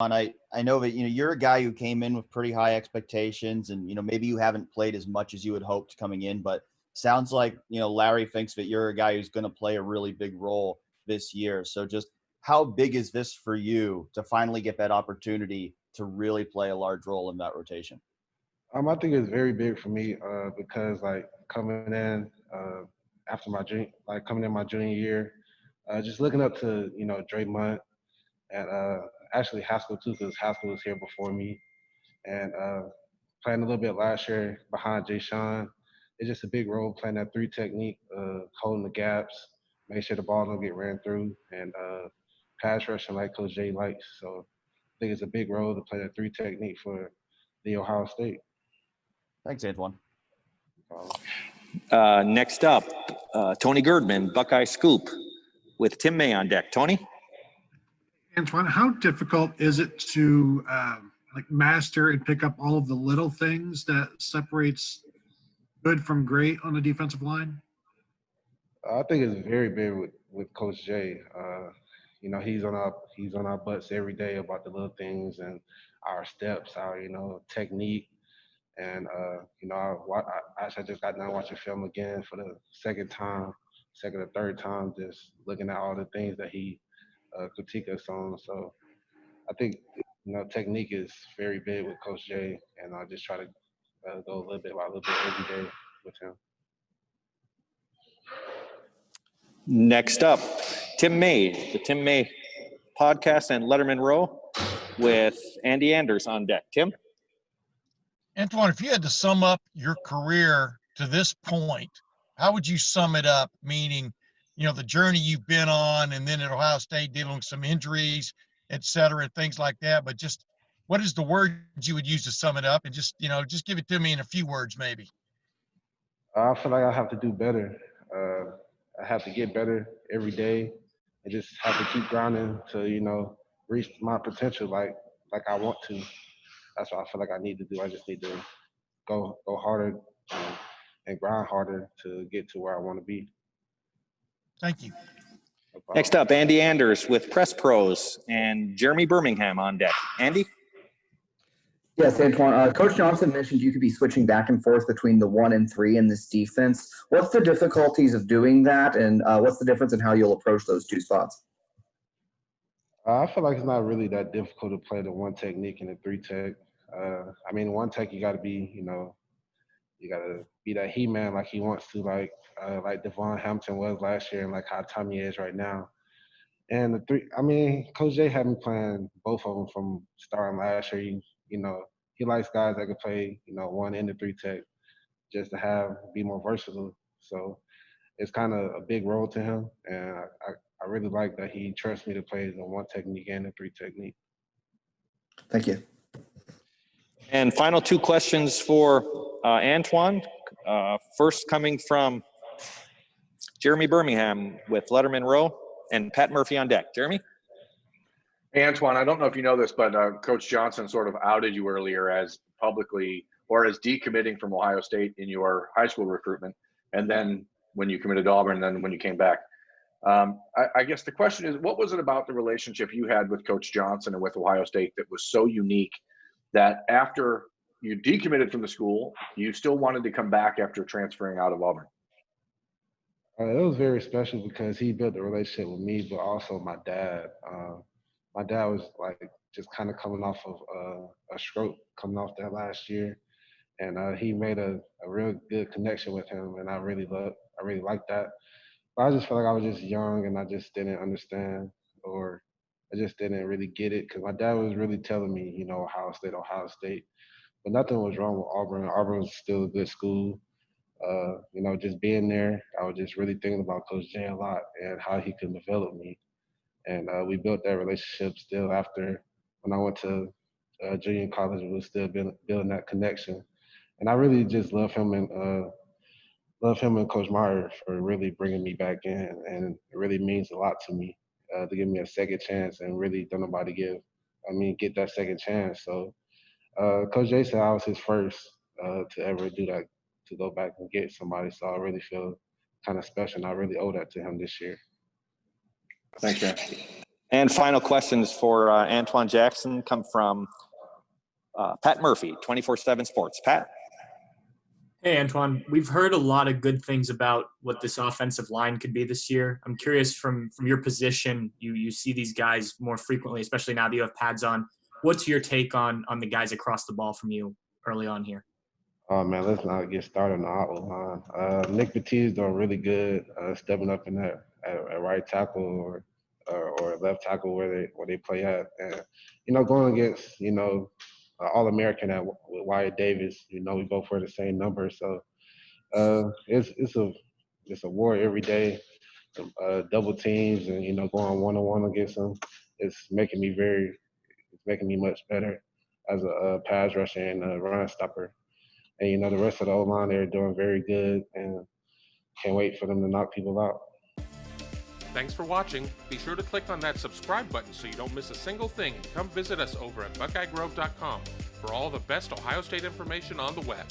I know that, you're a guy who came in with pretty high expectations and, maybe you haven't played as much as you had hoped coming in, but sounds like, Larry thinks that you're a guy who's going to play a really big role this year. So just how big is this for you to finally get that opportunity to really play a large role in that rotation? I think it's very big for me because like coming in after coming in my junior year, just looking up to Dre Munt and actually Haskell too, because Haskell was here before me, and playing a little bit last year behind Jay Sean. It's just a big role playing that three technique, holding the gaps, make sure the ball don't get ran through, and pass rushing like Coach Jay likes. So I think it's a big role to play that three technique for the Ohio State. Thanks, Antwuan. Next up, Tony Girdman, Buckeye Scoop, with Tim May on deck. Tony? Antwuan, how difficult is it to master and pick up all of the little things that separates good from great on the defensive line? I think it's very big with Coach Jay. He's on our butts every day about the little things and our steps, our technique. And I just got done watching film again for the second or third time, just looking at all the things that he critique us on. So I think technique is very big with Coach Jay, and I just try to go a little bit by a little bit every day with him. Next up, Tim May, the Tim May podcast and Letterman Row, with Andy Anders on deck. Tim? Antwuan, if you had to sum up your career to this point, how would you sum it up? Meaning, the journey you've been on, and then at Ohio State dealing with some injuries, et cetera, and things like that. But just what is the word you would use to sum it up? And just give it to me in a few words, maybe. I feel like I have to do better. I have to get better every day and just have to keep grinding to, reach my potential like I want to. That's what I feel like I need to do. I just need to go harder and grind harder to get to where I want to be. Thank you. No problem. Next up, Andy Anders with Press Pros and Jeremy Birmingham on deck. Andy? Yes, Antwuan. Coach Johnson mentioned you could be switching back and forth between the 1 and 3 in this defense. What's the difficulties of doing that, and what's the difference in how you'll approach those two spots? I feel like it's not really that difficult to play the one technique and the three tech. One tech you got to be, you got to be that he-man like he wants to, like Devon Hampton was last year and like how Tommy is right now. And the three, Coach Jay had me playing both of them from starting last year. He likes guys that can play, one and the three tech just to be more versatile. So it's kind of a big role to him. And I really like that he trusts me to play the one technique and the three technique. Thank you. And final two questions for Antwuan. First coming from Jeremy Birmingham with Letterman Row and Pat Murphy on deck. Jeremy? Hey, Antwuan, I don't know if you know this, but Coach Johnson sort of outed you earlier as publicly or as decommitting from Ohio State in your high school recruitment, and then when you committed to Auburn, and then when you came back. I guess the question is, what was it about the relationship you had with Coach Johnson and with Ohio State that was so unique that after you decommitted from the school, you still wanted to come back after transferring out of Auburn? It was very special because he built a relationship with me, but also my dad. My dad was like just kind of coming off of a stroke coming off that last year, and he made a real good connection with him, and I really liked that. But I just felt like I was just young and I just didn't understand, or I just didn't really get it because my dad was really telling me, Ohio State. But nothing was wrong with Auburn. Auburn was still a good school. Just being there, I was just really thinking about Coach Jay a lot and how he could develop me. And we built that relationship still after when I went to junior college. We were still building that connection. And I really just love him and Coach Meyer for really bringing me back in. And it really means a lot to me to give me a second chance, and really don't nobody get that second chance. So Coach Jay said I was his first to ever do that, to go back and get somebody. So I really feel kind of special, and I really owe that to him this year. Thanks, man. And final questions for Antwuan Jackson come from Pat Murphy, 24/7 Sports. Pat? Hey, Antwuan, we've heard a lot of good things about what this offensive line could be this year. I'm curious from your position, you see these guys more frequently, especially now that you have pads on. What's your take on the guys across the ball from you early on here? Oh man, let's not get started on the outline. Nick Petit's doing really good, stepping up in that at right tackle or left tackle where they play at, and going against All-American with Wyatt Davis. We both wear the same number, so it's a war every day. Double teams and going one-on-one against them. It's making me much better as a pass rusher and a run stopper. And the rest of the O-line, they're doing very good, and can't wait for them to knock people out. Thanks for watching. Be sure to click on that subscribe button so you don't miss a single thing, and come visit us over at BuckeyeGrove.com for all the best Ohio State information on the web.